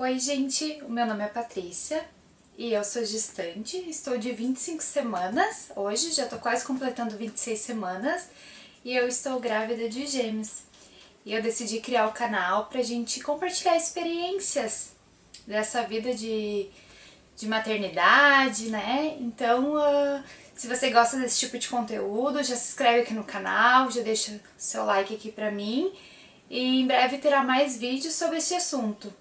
Oi gente, o meu nome é Patrícia e eu sou gestante, estou de 25 semanas, hoje já tô quase completando 26 semanas e eu estou grávida de gêmeos. E eu decidi criar o canal pra gente compartilhar experiências dessa vida de maternidade, né? Então, se você gosta desse tipo de conteúdo, já se inscreve aqui no canal, já deixa seu like aqui pra mim e em breve terá mais vídeos sobre esse assunto.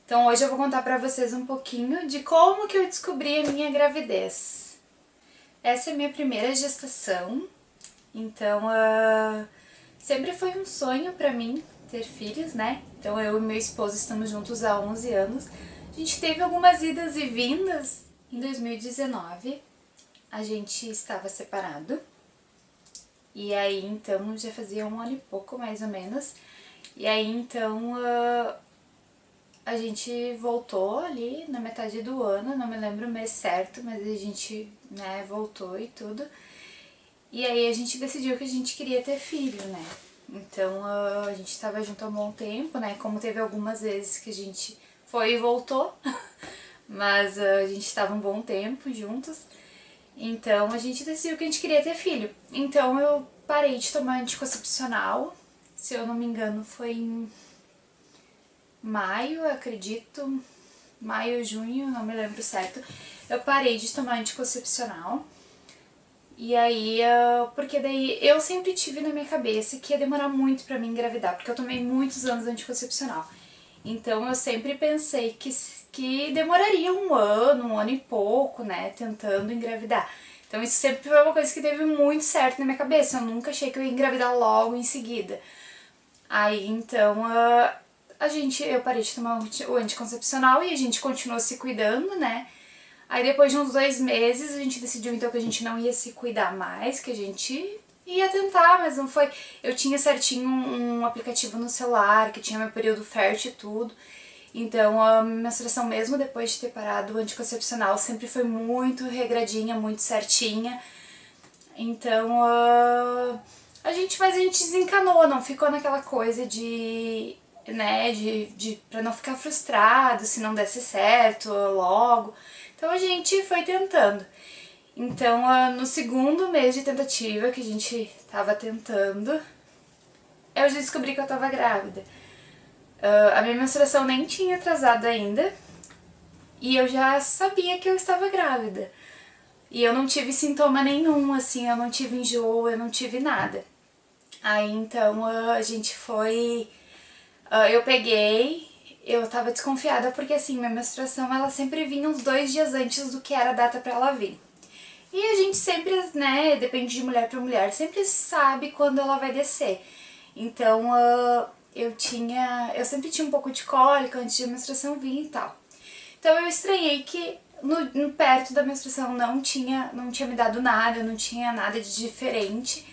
Então hoje eu vou contar pra vocês um pouquinho de como que eu descobri a minha gravidez. Essa é a minha primeira gestação, então sempre foi um sonho pra mim ter filhos, né? Então eu e meu esposo estamos juntos há 11 anos. A gente teve algumas idas e vindas. Em 2019 a gente estava separado. E aí então já fazia um ano e pouco mais ou menos. E aí então a gente voltou ali na metade do ano, não me lembro o mês certo, mas a gente, né, voltou e tudo. E aí a gente decidiu que a gente queria ter filho, né? Então a gente tava junto há um bom tempo, né? Como teve algumas vezes que a gente foi e voltou, mas a gente tava um bom tempo juntos. Então a gente decidiu que a gente queria ter filho. Então eu parei de tomar anticoncepcional, se eu não me engano foi em maio, acredito, maio, junho, não me lembro certo, eu parei de tomar anticoncepcional. E aí, porque daí eu sempre tive na minha cabeça que ia demorar muito pra mim engravidar, porque eu tomei muitos anos anticoncepcional. Então eu sempre pensei que demoraria um ano e pouco, né, tentando engravidar. Então isso sempre foi uma coisa que teve muito certo na minha cabeça, eu nunca achei que eu ia engravidar logo em seguida. Aí então eu parei de tomar o anticoncepcional e a gente continuou se cuidando, né? Aí depois de uns 2 meses a gente decidiu então que a gente não ia se cuidar mais, que a gente ia tentar, mas não foi. Eu tinha certinho um aplicativo no celular que tinha meu período fértil e tudo. Então a menstruação mesmo depois de ter parado o anticoncepcional sempre foi muito regradinha, muito certinha. Então mas a gente desencanou, não ficou naquela coisa de, né, pra não ficar frustrado se não desse certo logo. Então a gente foi tentando. Então no segundo mês de tentativa que a gente tava tentando, eu já descobri que eu tava grávida. A minha menstruação nem tinha atrasado ainda e eu já sabia que eu estava grávida. E eu não tive sintoma nenhum, assim, eu não tive enjoo, eu não tive nada. Aí então a gente foi, eu tava desconfiada porque assim, minha menstruação ela sempre vinha uns 2 dias antes do que era a data pra ela vir. E a gente sempre, né, depende de mulher pra mulher, sempre sabe quando ela vai descer. Então eu sempre tinha um pouco de cólica antes de a menstruação vir e tal. Então eu estranhei que perto da menstruação não tinha me dado nada, não tinha nada de diferente.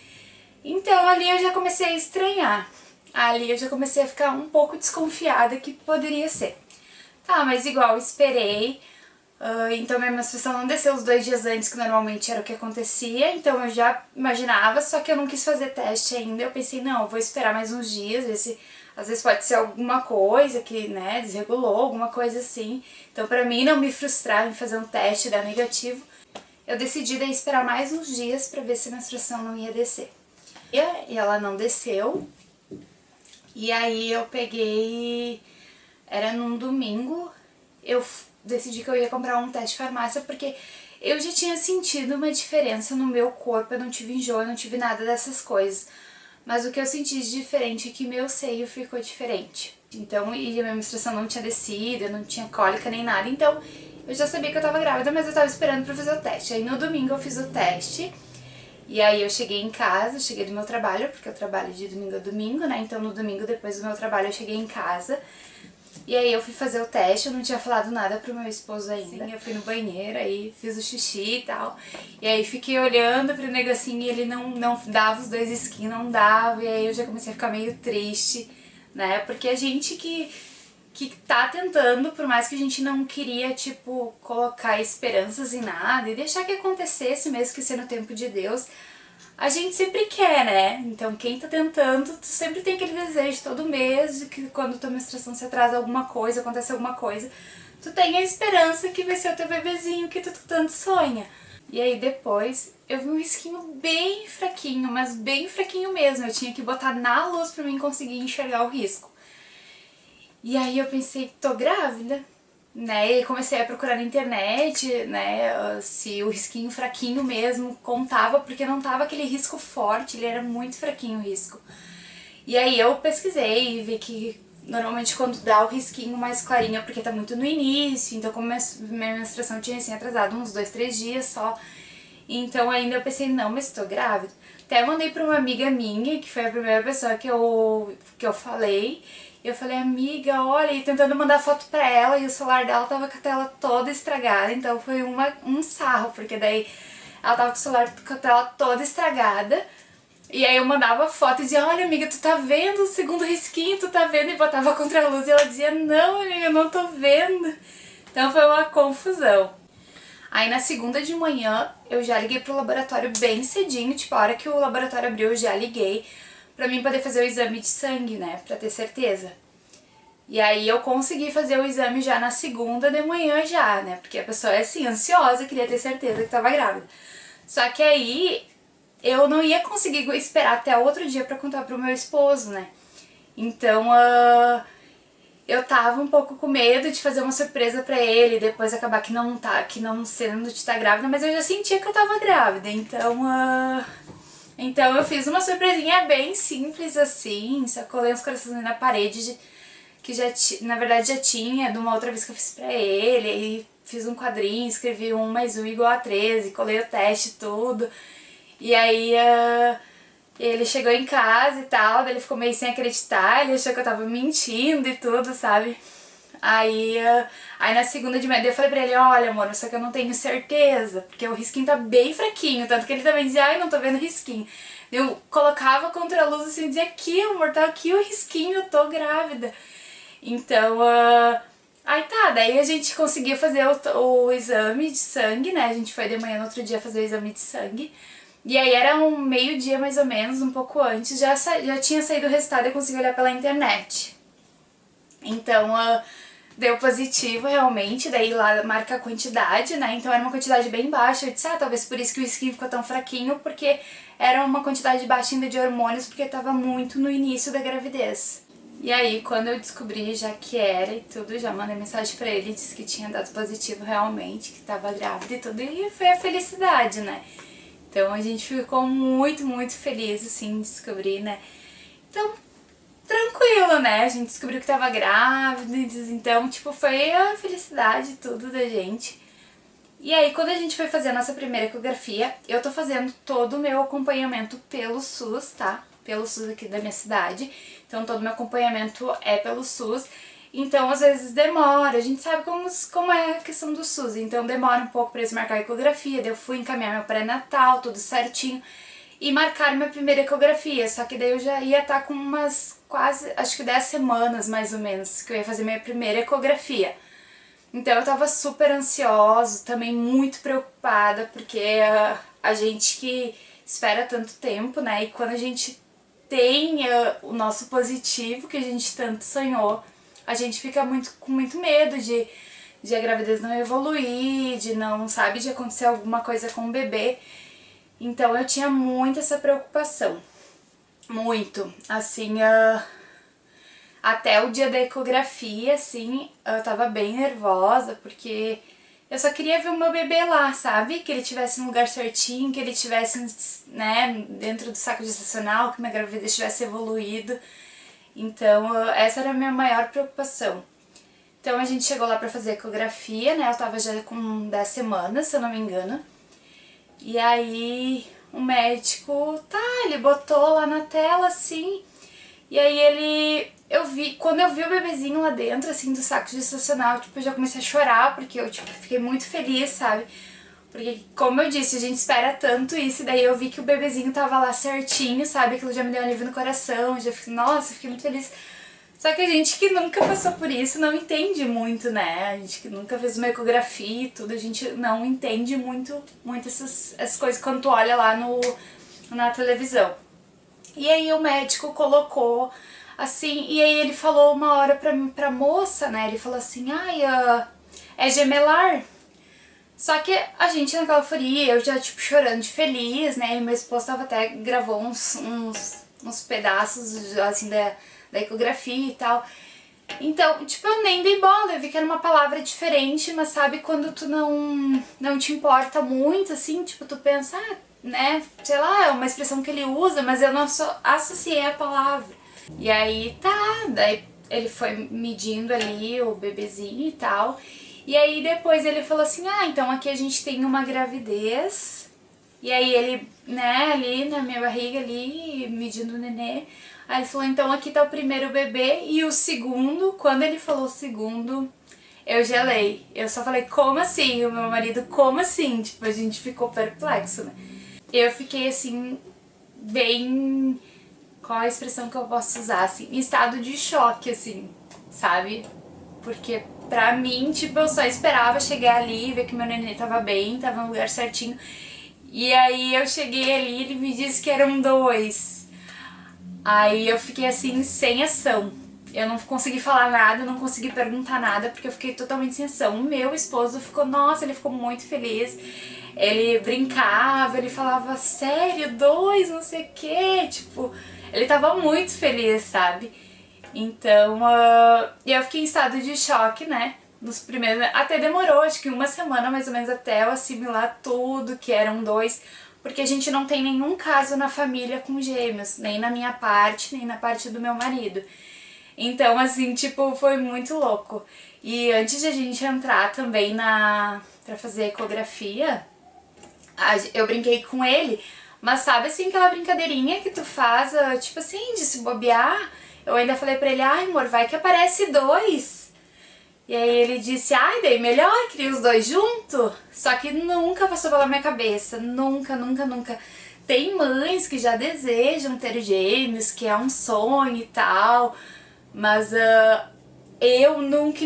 Então ali eu já comecei a estranhar. Ali eu já comecei a ficar um pouco desconfiada que poderia ser. Tá, mas igual, esperei. Então minha menstruação não desceu os 2 dias antes, que normalmente era o que acontecia. Então eu já imaginava, só que eu não quis fazer teste ainda. Eu pensei, não, eu vou esperar mais uns dias, ver se às vezes pode ser alguma coisa que, né, desregulou, alguma coisa assim. Então pra mim não me frustrar em fazer um teste e dar negativo, eu decidi daí esperar mais uns dias pra ver se a menstruação não ia descer. E ela não desceu. E aí eu peguei, era num domingo, eu decidi que eu ia comprar um teste de farmácia porque eu já tinha sentido uma diferença no meu corpo, eu não tive enjoo, eu não tive nada dessas coisas. Mas o que eu senti de diferente é que meu seio ficou diferente. Então, e a minha menstruação não tinha descido, eu não tinha cólica nem nada, então eu já sabia que eu tava grávida, mas eu tava esperando pra fazer o teste. Aí no domingo eu fiz o teste. E aí eu cheguei em casa, cheguei do meu trabalho, porque eu trabalho de domingo a domingo, né? Então no domingo depois do meu trabalho eu cheguei em casa. E aí eu fui fazer o teste, eu não tinha falado nada pro meu esposo ainda. Sim, eu fui no banheiro, aí fiz o xixi e tal. E aí fiquei olhando pro negocinho e ele não dava os 2 esquinhos, não dava. E aí eu já comecei a ficar meio triste, né? Porque a gente que tá tentando, por mais que a gente não queria, tipo, colocar esperanças em nada e deixar que acontecesse mesmo que ser no tempo de Deus, a gente sempre quer, né? Então quem tá tentando, tu sempre tem aquele desejo todo mês de que quando tua menstruação se atrasa alguma coisa, acontece alguma coisa, tu tem a esperança que vai ser o teu bebezinho que tu tanto sonha. E aí depois eu vi um risquinho bem fraquinho, mas bem fraquinho mesmo. Eu tinha que botar na luz pra mim conseguir enxergar o risco. E aí eu pensei, tô grávida, né? E comecei a procurar na internet, né, se o risquinho fraquinho mesmo contava, porque não tava aquele risco forte, ele era muito fraquinho o risco. E aí eu pesquisei e vi que normalmente quando dá o risquinho mais clarinho é porque tá muito no início, então como minha menstruação tinha assim atrasado uns 2, 3 dias só, então ainda eu pensei, não, mas tô grávida. Até mandei pra uma amiga minha, que foi a primeira pessoa que eu falei. Eu falei, amiga, olha, e tentando mandar foto pra ela, e o celular dela tava com a tela toda estragada, então foi um sarro, porque daí ela tava com o celular com a tela toda estragada, e aí eu mandava foto e dizia, olha amiga, tu tá vendo o segundo risquinho, tu tá vendo? E botava contra a luz, e ela dizia, não amiga, eu não tô vendo. Então foi uma confusão. Aí na segunda de manhã eu já liguei pro laboratório bem cedinho, tipo a hora que o laboratório abriu eu já liguei pra mim poder fazer o exame de sangue, né, pra ter certeza. E aí eu consegui fazer o exame já na segunda de manhã já, né, porque a pessoa é assim, ansiosa, queria ter certeza que tava grávida. Só que aí eu não ia conseguir esperar até outro dia pra contar pro meu esposo, né. Então, eu tava um pouco com medo de fazer uma surpresa pra ele, depois acabar que não sendo de estar grávida, mas eu já sentia que eu tava grávida, então eu fiz uma surpresinha bem simples assim, só colei uns corações na parede, que na verdade já tinha, de uma outra vez que eu fiz pra ele, aí fiz um quadrinho, escrevi 1 mais 1 igual a 13, colei o teste tudo, e aí ele chegou em casa e tal, daí ele ficou meio sem acreditar, ele achou que eu tava mentindo e tudo, sabe? Aí na segunda de manhã eu falei pra ele, olha amor, só que eu não tenho certeza, porque o risquinho tá bem fraquinho, tanto que ele também dizia, ai não tô vendo risquinho. Eu colocava contra a luz assim e dizia, aqui amor, tá aqui o risquinho, eu tô grávida. Então, aí tá, daí a gente conseguiu fazer o exame de sangue, né, a gente foi de manhã no outro dia fazer o exame de sangue. E aí era um meio-dia mais ou menos, um pouco antes, já tinha saído o resultado e eu consegui olhar pela internet. Então, deu positivo realmente, daí lá marca a quantidade, né, então era uma quantidade bem baixa, eu disse, talvez por isso que o skin ficou tão fraquinho, porque era uma quantidade baixa ainda de hormônios, porque tava muito no início da gravidez. E aí, quando eu descobri já que era e tudo, já mandei mensagem pra ele, disse que tinha dado positivo realmente, que tava grávida e tudo, e foi a felicidade, né. Então a gente ficou muito, muito feliz, assim, de descobrir, né. Então, tranquilo, né? A gente descobriu que tava grávida, então, tipo, foi a felicidade tudo da gente. E aí, quando a gente foi fazer a nossa primeira ecografia, eu tô fazendo todo o meu acompanhamento pelo SUS, tá? Pelo SUS aqui da minha cidade. Então, todo o meu acompanhamento é pelo SUS. Então, às vezes demora, a gente sabe como é a questão do SUS. Então, demora um pouco pra eles marcar a ecografia. Daí eu fui encaminhar meu pré-natal, tudo certinho. E marcaram minha primeira ecografia, só que daí eu já ia estar com umas quase, acho que 10 semanas mais ou menos, que eu ia fazer minha primeira ecografia. Então eu tava super ansiosa, também muito preocupada, porque a gente que espera tanto tempo, né, e quando a gente tem o nosso positivo, que a gente tanto sonhou, a gente fica com muito medo de a gravidez não evoluir, de não, sabe, de acontecer alguma coisa com o bebê. Então eu tinha muito essa preocupação, muito, assim, até o dia da ecografia, assim, eu tava bem nervosa, porque eu só queria ver o meu bebê lá, sabe? Que ele tivesse no lugar certinho, que ele tivesse, né, dentro do saco gestacional, que minha gravidez tivesse evoluído. Então, essa era a minha maior preocupação. Então a gente chegou lá pra fazer ecografia, né, eu tava já com 10 semanas, se eu não me engano. E aí o médico, ele botou lá na tela assim, e aí quando eu vi o bebezinho lá dentro, assim, do saco gestacional, tipo, eu já comecei a chorar, porque eu, tipo, fiquei muito feliz, sabe? Porque, como eu disse, a gente espera tanto isso, e daí eu vi que o bebezinho tava lá certinho, sabe? Aquilo já me deu um alívio no coração, já fiquei, nossa, fiquei muito feliz. Só que a gente que nunca passou por isso não entende muito, né? A gente que nunca fez uma ecografia e tudo, a gente não entende muito essas coisas quando tu olha lá na televisão. E aí o médico colocou assim, e aí ele falou uma hora pra moça, né, ele falou assim, ai, é gemelar. Só que a gente naquela euforia, eu já tipo chorando de feliz, né, e meu esposo até gravou uns pedaços assim da ecografia e tal. Então, tipo, eu nem dei bola, eu vi que era uma palavra diferente, mas sabe quando tu não te importa muito, assim, tipo, tu pensa, né, sei lá, é uma expressão que ele usa, mas eu não associei a palavra. E aí tá, daí ele foi medindo ali o bebezinho e tal, e aí depois ele falou assim, ah, então aqui a gente tem uma gravidez, e aí ele, né, ali na minha barriga ali, medindo o nenê. Aí ele falou, então aqui tá o primeiro bebê e o segundo. Quando ele falou o segundo, eu gelei. Eu só falei, como assim? O meu marido, como assim? Tipo, a gente ficou perplexo, né? Eu fiquei assim, bem... Qual a expressão que eu posso usar? Assim, em estado de choque, assim, sabe? Porque pra mim, tipo, eu só esperava chegar ali, ver que meu nenê tava bem, tava no lugar certinho. E aí eu cheguei ali e ele me disse que eram 2. Aí eu fiquei assim, sem ação. Eu não consegui falar nada, não consegui perguntar nada, porque eu fiquei totalmente sem ação. O meu esposo ficou, nossa, ele ficou muito feliz. Ele brincava, ele falava, sério, 2, não sei o que, tipo, ele tava muito feliz, sabe? Então, eu fiquei em estado de choque, né? Nos primeiros, até demorou, acho que uma semana mais ou menos até eu assimilar tudo, que eram 2, porque a gente não tem nenhum caso na família com gêmeos, nem na minha parte, nem na parte do meu marido. Então, assim, tipo, foi muito louco. E antes de a gente entrar também pra fazer ecografia, eu brinquei com ele, mas sabe assim aquela brincadeirinha que tu faz, tipo assim, de se bobear? Eu ainda falei pra ele, ai amor, vai que aparece 2. E aí ele disse, ai, daí melhor, queria os 2 junto. Só que nunca passou pela minha cabeça, nunca, nunca, nunca. Tem mães que já desejam ter gêmeos, que é um sonho e tal, mas eu nunca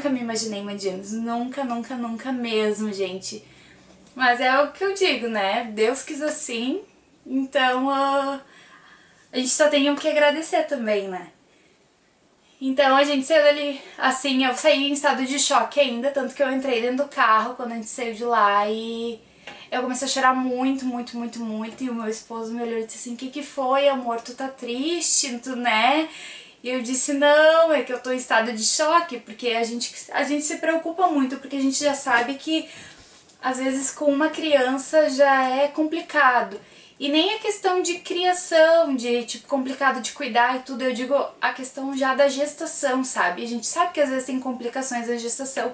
me imaginei mãe de gêmeos, nunca, nunca, nunca mesmo, gente. Mas é o que eu digo, né? Deus quis assim, então a gente só tem o que agradecer também, né? Então a gente saiu dali, assim, eu saí em estado de choque ainda, tanto que eu entrei dentro do carro quando a gente saiu de lá e eu comecei a chorar muito, muito, muito, muito. E o meu esposo me olhou e disse assim, o que que foi, amor? Tu tá triste, tu, né? E eu disse, não, é que eu tô em estado de choque, porque a gente se preocupa muito, porque a gente já sabe que às vezes com uma criança já é complicado. E nem a questão de criação, de tipo, complicado de cuidar e tudo, eu digo a questão já da gestação, sabe? A gente sabe que às vezes tem complicações da gestação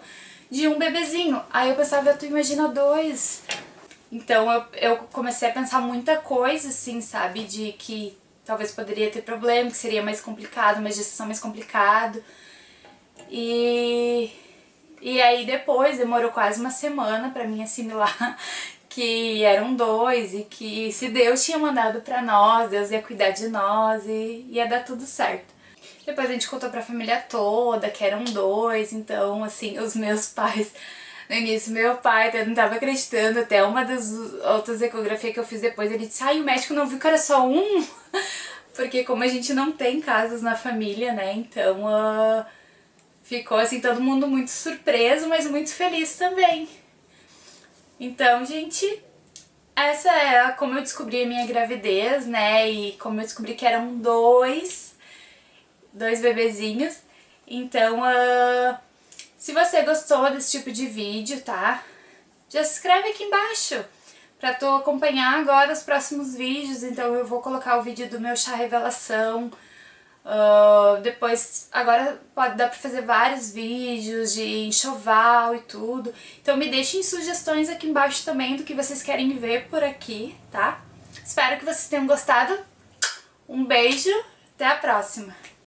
de um bebezinho. Aí eu pensava, tu imagina 2. Então eu comecei a pensar muita coisa, assim, sabe? De que talvez poderia ter problema, que seria mais complicado, uma gestação mais complicado. E aí depois demorou quase uma semana pra mim assimilar que eram 2 e que se Deus tinha mandado pra nós, Deus ia cuidar de nós e ia dar tudo certo. Depois a gente contou pra família toda que eram 2, então assim, os meus pais, no início meu pai até não tava acreditando, até uma das outras ecografias que eu fiz depois, ele disse, ai, o médico não viu que era só um, porque como a gente não tem casos na família, né, então ficou assim todo mundo muito surpreso, mas muito feliz também. Então, gente, essa é como eu descobri a minha gravidez, né? E como eu descobri que eram 2 bebezinhos. Então, se você gostou desse tipo de vídeo, tá? Já se inscreve aqui embaixo pra tu acompanhar agora os próximos vídeos. Então eu vou colocar o vídeo do meu chá revelação. Depois, agora dar pra fazer vários vídeos de enxoval e tudo. Então me deixem sugestões aqui embaixo também do que vocês querem ver por aqui, tá? Espero que vocês tenham gostado. Um beijo, até a próxima!